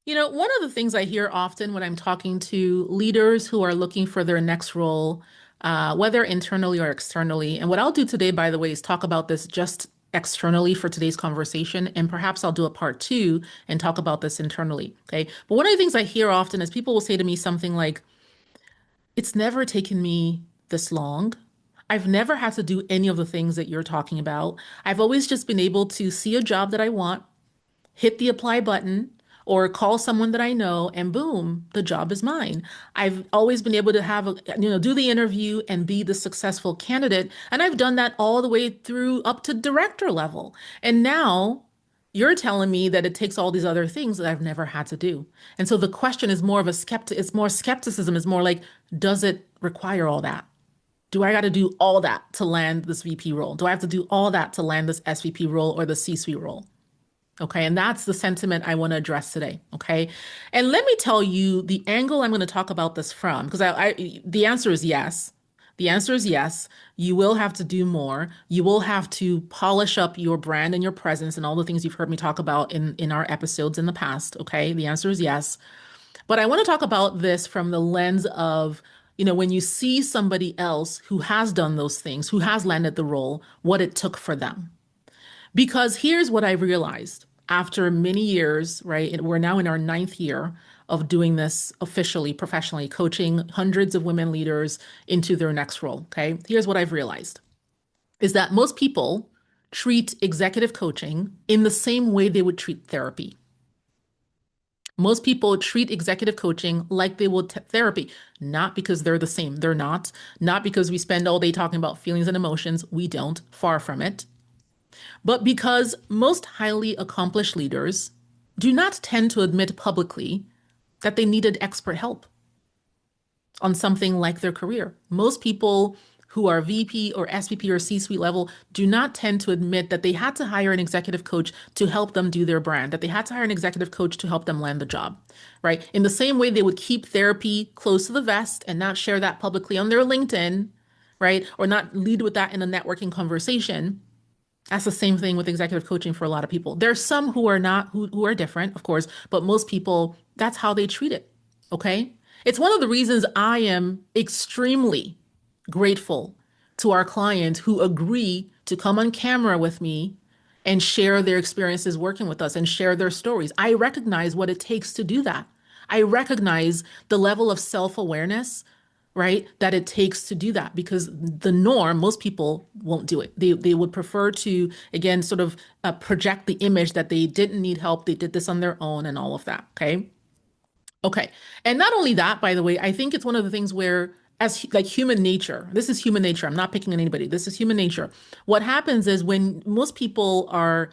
One of the things I hear often when I'm talking to leaders who are looking for their next role, whether internally or externally, and what I'll do today, by the way, is talk about this just externally for today's conversation, and perhaps I'll do a part two and talk about this internally. Okay. But one of the things I hear often is people will say to me something like, it's never taken me this long. I've never had to do any of the things that you're talking about. I've always just been able to see a job that I want, hit the apply button, or call someone that I know, and boom, the job is mine. I've always been able to do the interview and be the successful candidate. And I've done that all the way through up to director level. And now you're telling me that it takes all these other things that I've never had to do. And so the question is more of a it's more skepticism. It's more like, does it require all that? Do I got to do all that to land this VP role? Do I have to do all that to land this SVP role or the C-suite role? Okay. And that's the sentiment I want to address today. Okay. And let me tell you the angle I'm going to talk about this from, because the answer is yes. The answer is yes. You will have to do more. You will have to polish up your brand and your presence and all the things you've heard me talk about in our episodes in the past. Okay. The answer is yes. But I want to talk about this from the lens of, when you see somebody else who has done those things, who has landed the role, what it took for them. Because here's what I realized after many years, right? And we're now in our ninth year of doing this officially, professionally, coaching hundreds of women leaders into their next role. Okay. Here's what I've realized is that most people treat executive coaching in the same way they would treat therapy. Most people treat executive coaching like they would therapy, not because they're the same. They're not. Not because we spend all day talking about feelings and emotions. We don't. Far from it. But because most highly accomplished leaders do not tend to admit publicly that they needed expert help on something like their career. Most people who are VP or SVP or C-suite level do not tend to admit that they had to hire an executive coach to help them do their brand, that they had to hire an executive coach to help them land the job, right? In the same way they would keep therapy close to the vest and not share that publicly on their LinkedIn, right? Or not lead with that in a networking conversation. That's the same thing with executive coaching for a lot of people. There's some who are not, who are different, of course, but most people, that's how they treat it. Okay. It's one of the reasons I am extremely grateful to our clients who agree to come on camera with me and share their experiences working with us and share their stories. I recognize what it takes to do that. I recognize the level of self-awareness, right, that it takes to do that because the norm, most people won't do it. They would prefer to, again, sort of project the image that they didn't need help. They did this on their own and all of that. Okay. Okay. And not only that, by the way, I think it's one of the things where like human nature, this is human nature. I'm not picking on anybody. This is human nature. What happens is when most people are,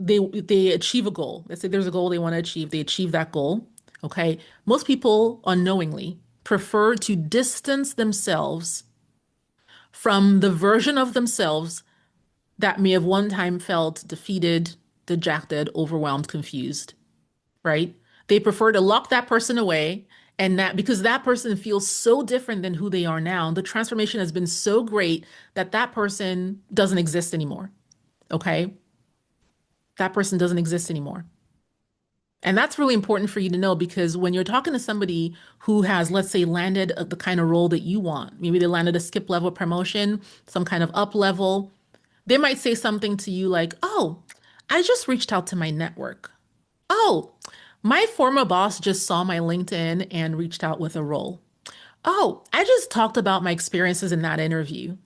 they achieve a goal. Let's say there's a goal they want to achieve. They achieve that goal. Okay. Most people unknowingly prefer to distance themselves from the version of themselves that may have one time felt defeated, dejected, overwhelmed, confused, right? They prefer to lock that person away and that because that person feels so different than who they are now, the transformation has been so great that that person doesn't exist anymore. Okay? That person doesn't exist anymore. And that's really important for you to know because when you're talking to somebody who has, let's say, landed the kind of role that you want, maybe they landed a skip level promotion, some kind of up level, they might say something to you like, oh, I just reached out to my network. Oh, my former boss just saw my LinkedIn and reached out with a role. Oh, I just talked about my experiences in that interview.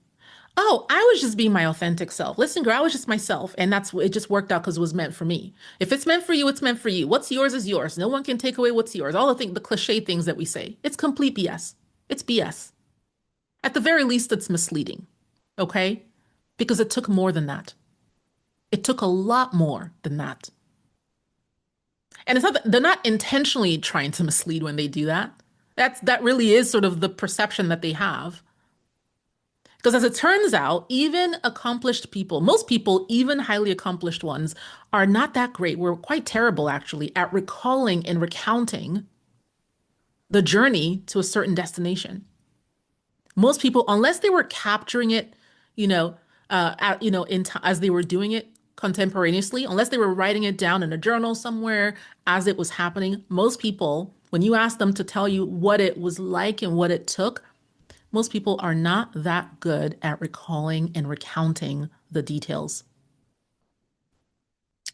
Oh, I was just being my authentic self. Listen, girl, I was just myself. And that's it just worked out because it was meant for me. If it's meant for you, it's meant for you. What's yours is yours. No one can take away what's yours. All the cliche things that we say. It's complete BS. It's BS. At the very least, it's misleading. Okay? Because it took more than that. It took a lot more than that. And it's not that they're not intentionally trying to mislead when they do that. That really is sort of the perception that they have. Because as it turns out, even accomplished people, most people, even highly accomplished ones, are not that great. We're quite terrible, actually, at recalling and recounting the journey to a certain destination. Most people, unless they were capturing it, you know, as they were doing it, contemporaneously, unless they were writing it down in a journal somewhere as it was happening. Most people, when you ask them to tell you what it was like and what it took, most people are not that good at recalling and recounting the details.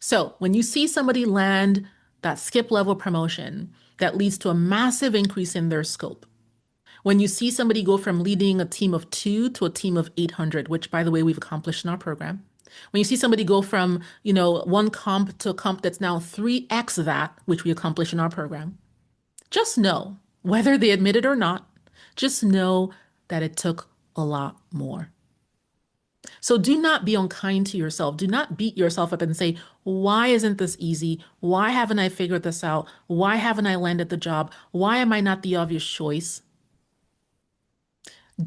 So when you see somebody land that skip level promotion that leads to a massive increase in their scope, when you see somebody go from leading a team of 2 to a team of 800, which by the way, we've accomplished in our program. When you see somebody go from, one comp to a comp that's now 3x that, which we accomplished in our program, just know, whether they admit it or not, just know that it took a lot more. So do not be unkind to yourself. Do not beat yourself up and say, why isn't this easy? Why haven't I figured this out? Why haven't I landed the job? Why am I not the obvious choice?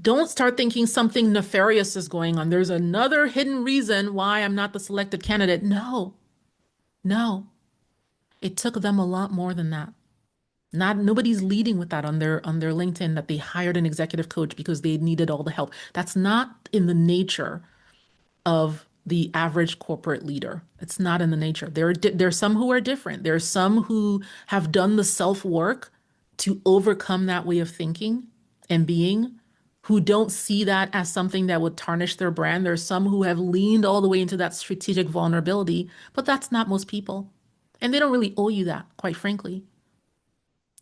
Don't start thinking something nefarious is going on. There's another hidden reason why I'm not the selected candidate. No, no. It took them a lot more than that. Nobody's leading with that on their LinkedIn that they hired an executive coach because they needed all the help. That's not in the nature of the average corporate leader. It's not in the nature. There are some who are different. There are some who have done the self-work to overcome that way of thinking and being, who don't see that as something that would tarnish their brand. There are some who have leaned all the way into that strategic vulnerability, but that's not most people. And they don't really owe you that, quite frankly.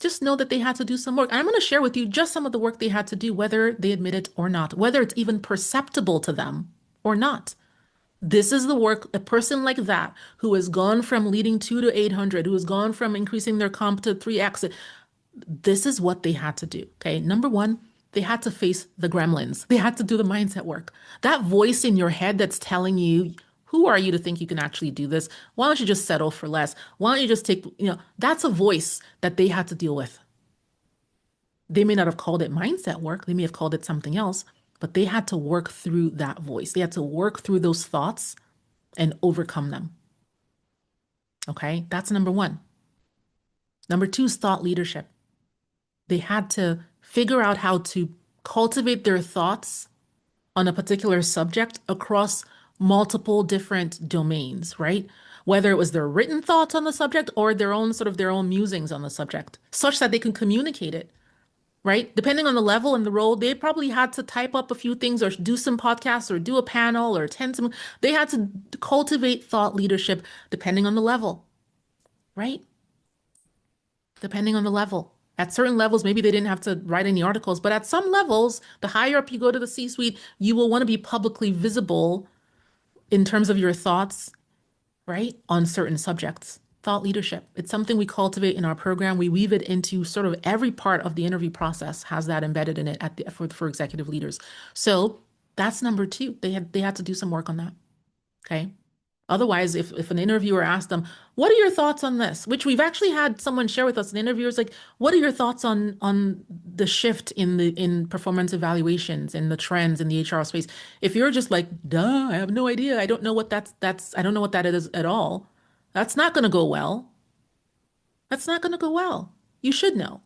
Just know that they had to do some work. I'm going to share with you just some of the work they had to do, whether they admit it or not, whether it's even perceptible to them or not. This is the work, a person like that who has gone from leading 2 to 800, who has gone from increasing their comp to 3x. This is what they had to do. Okay. Number one, they had to face the gremlins. They had to do the mindset work. That voice in your head that's telling you, who are you to think you can actually do this? Why don't you just settle for less? Why don't you just take, that's a voice that they had to deal with. They may not have called it mindset work. They may have called it something else, but they had to work through that voice. They had to work through those thoughts and overcome them. Okay, that's number one. Number two is thought leadership. They had to figure out how to cultivate their thoughts on a particular subject across multiple different domains, right? Whether it was their written thoughts on the subject or their own musings on the subject, such that they can communicate it, right? Depending on the level and the role, they probably had to type up a few things or do some podcasts or do a panel or attend some. They had to cultivate thought leadership depending on the level, right? Depending on the level. At certain levels, maybe they didn't have to write any articles, but at some levels, the higher up you go to the C-suite, you will want to be publicly visible in terms of your thoughts, right, on certain subjects. Thought leadership. It's something we cultivate in our program. We weave it into sort of every part of the interview process, has that embedded in it for executive leaders. So that's number two. They had to do some work on that. Okay. Otherwise, if an interviewer asked them, what are your thoughts on this? Which we've actually had someone share with us, an interviewer's like, what are your thoughts on the shift in performance evaluations and the trends in the HR space? If you're just like, duh, I have no idea. I don't know what I don't know what that is at all. That's not going to go well. That's not going to go well. You should know.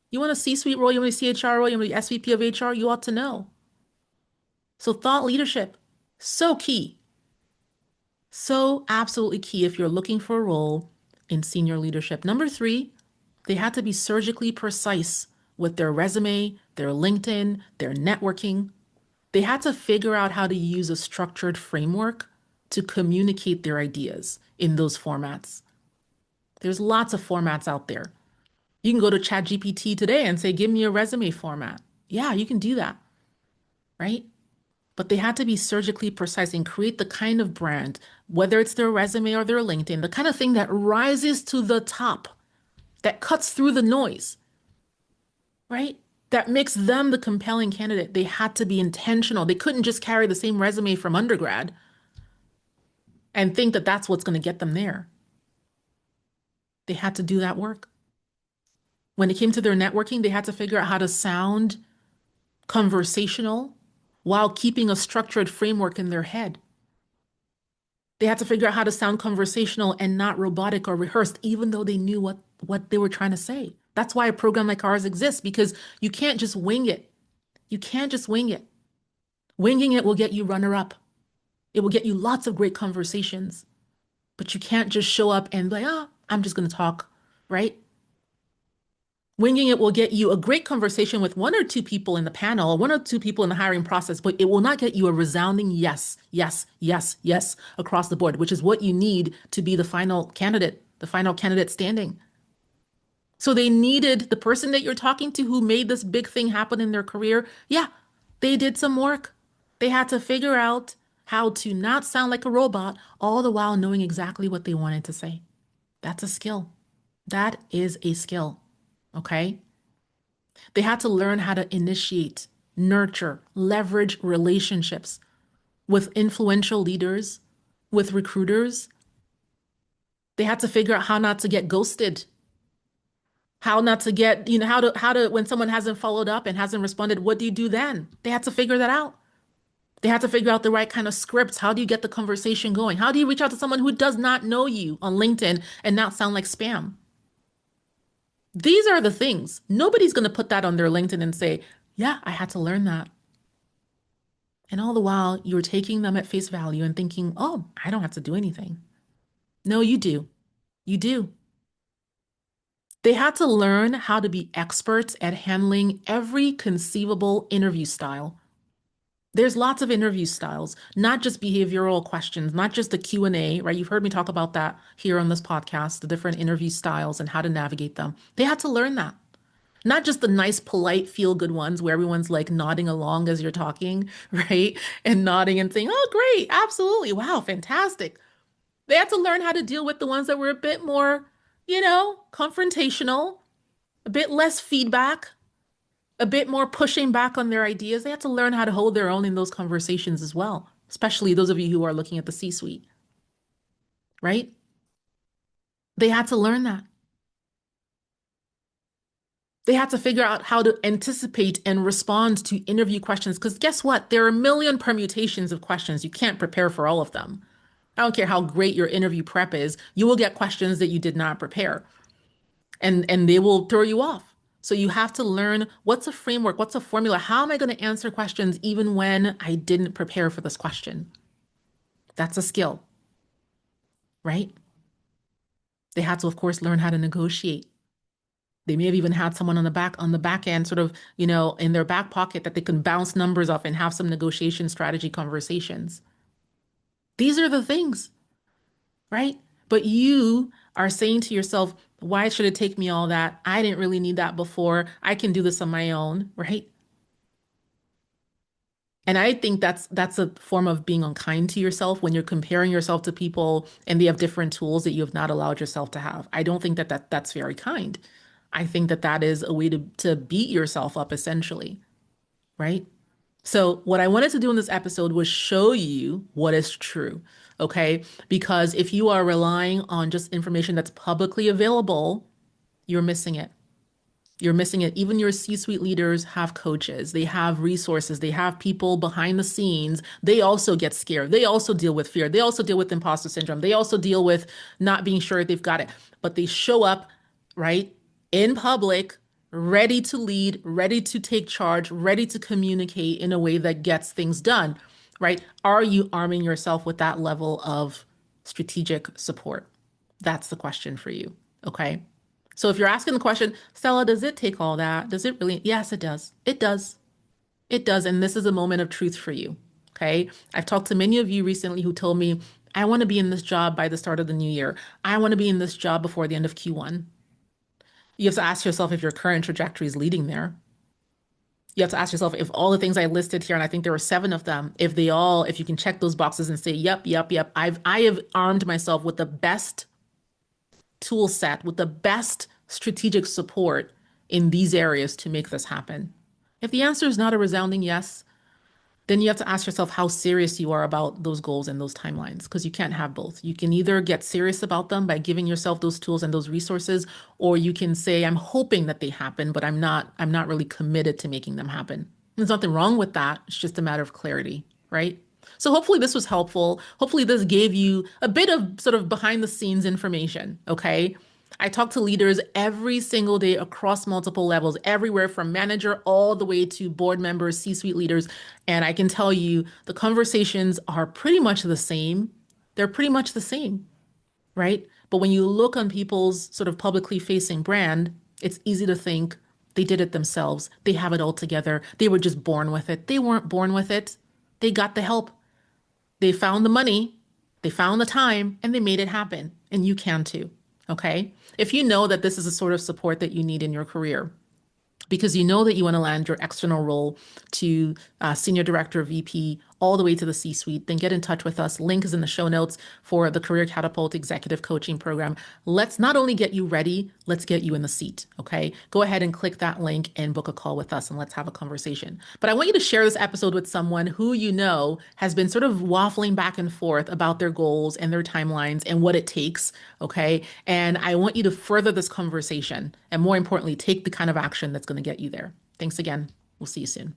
You want a C-suite role, you want a CHR role, you want an SVP of HR, you ought to know. So thought leadership, so key. So absolutely key if you're looking for a role in senior leadership. Number three, they had to be surgically precise with their resume, their LinkedIn, their networking. They had to figure out how to use a structured framework to communicate their ideas in those formats. There's lots of formats out there. You can go to ChatGPT today and say, give me a resume format. Yeah, you can do that, right? But they had to be surgically precise and create the kind of brand, whether it's their resume or their LinkedIn, the kind of thing that rises to the top, that cuts through the noise, right? That makes them the compelling candidate. They had to be intentional. They couldn't just carry the same resume from undergrad and think that that's what's going to get them there. They had to do that work. When it came to their networking, they had to figure out how to sound conversational while keeping a structured framework in their head. They had to figure out how to sound conversational and not robotic or rehearsed, even though they knew what they were trying to say. That's why a program like ours exists, because you can't just wing it. You can't just wing it. Winging it will get you runner-up. It will get you lots of great conversations, But you can't just show up and be like, oh, I'm just going to talk, right? Winging it will get you a great conversation with one or two people in the panel, or one or two people in the hiring process, but it will not get you a resounding yes, yes, yes, yes across the board, which is what you need to be the final candidate standing. So they needed the person that you're talking to who made this big thing happen in their career. Yeah, they did some work. They had to figure out how to not sound like a robot, all the while knowing exactly what they wanted to say. That's a skill. That is a skill. Okay. They had to learn how to initiate, nurture, leverage relationships with influential leaders, with recruiters. They had to figure out how not to get ghosted, how not to get, when someone hasn't followed up and hasn't responded, what do you do then? They had to figure that out. They had to figure out the right kind of scripts. How do you get the conversation going? How do you reach out to someone who does not know you on LinkedIn and not sound like spam? These are the things. Nobody's going to put that on their LinkedIn and say, yeah, I had to learn that. And all the while, you're taking them at face value and thinking, oh, I don't have to do anything. No, you do. You do. They had to learn how to be experts at handling every conceivable interview style. There's lots of interview styles, not just behavioral questions, not just the Q&A, right? You've heard me talk about that here on this podcast, the different interview styles and how to navigate them. They had to learn that. Not just the nice, polite, feel-good ones where everyone's like nodding along as you're talking, right? And nodding and saying, oh, great, absolutely, wow, fantastic. They had to learn how to deal with the ones that were a bit more, confrontational, a bit less feedback, a bit more pushing back on their ideas. They had to learn how to hold their own in those conversations as well, especially those of you who are looking at the C-suite, right? They had to learn that. They had to figure out how to anticipate and respond to interview questions. Because guess what? There are a million permutations of questions. You can't prepare for all of them. I don't care how great your interview prep is, you will get questions that you did not prepare, and they will throw you off. So you have to learn what's a framework, what's a formula, how am I going to answer questions even when I didn't prepare for this question? That's a skill, right? They had to, of course, learn how to negotiate. They may have even had someone on the back end, sort of, in their back pocket that they can bounce numbers off and have some negotiation strategy conversations. These are the things, right? But you are saying to yourself, why should it take me all that? I didn't really need that before. I can do this on my own, right? And I think that's a form of being unkind to yourself when you're comparing yourself to people and they have different tools that you have not allowed yourself to have. I don't think that's very kind. I think that is a way to beat yourself up essentially, right? So what I wanted to do in this episode was show you what is true, okay? Because if you are relying on just information that's publicly available, you're missing it. You're missing it. Even your C-suite leaders have coaches, they have resources, they have people behind the scenes. They also get scared. They also deal with fear. They also deal with imposter syndrome. They also deal with not being sure if they've got it. But they show up, right, in public, ready to lead, ready to take charge, ready to communicate in a way that gets things done, right? Are you arming yourself with that level of strategic support? That's the question for you. Okay. So if you're asking the question, Stella, does it take all that? Does it really? Yes, it does. It does. It does. And this is a moment of truth for you. Okay. I've talked to many of you recently who told me, I want to be in this job by the start of the new year. I want to be in this job before the end of Q1. You have to ask yourself if your current trajectory is leading there. You have to ask yourself if all the things I listed here, and I think there were seven of them, if you can check those boxes and say, yep, yep, yep, I have armed myself with the best tool set, with the best strategic support in these areas to make this happen. If the answer is not a resounding yes, then you have to ask yourself how serious you are about those goals and those timelines, because you can't have both. You can either get serious about them by giving yourself those tools and those resources, or you can say, I'm hoping that they happen, but I'm not really committed to making them happen. There's nothing wrong with that. It's just a matter of clarity, right? So hopefully this was helpful. Hopefully this gave you a bit of sort of behind the scenes information, okay? I talk to leaders every single day across multiple levels, everywhere from manager all the way to board members, C-suite leaders. And I can tell you the conversations are pretty much the same. They're pretty much the same. right? But when you look on people's sort of publicly facing brand, it's easy to think they did it themselves. They have it all together. They were just born with it. They weren't born with it. They got the help. They found the money, they found the time, and they made it happen. And you can too. Okay. If you know that this is the sort of support that you need in your career, because you know that you want to land your external role to senior director, VP, all the way to the C-suite, then get in touch with us. Link is in the show notes for the Career Catapult Executive Coaching Program. Let's not only get you ready, let's get you in the seat. Okay. Go ahead and click that link and book a call with us and let's have a conversation. But I want you to share this episode with someone who you know has been sort of waffling back and forth about their goals and their timelines and what it takes. Okay. And I want you to further this conversation and more importantly, take the kind of action that's going to get you there. Thanks again. We'll see you soon.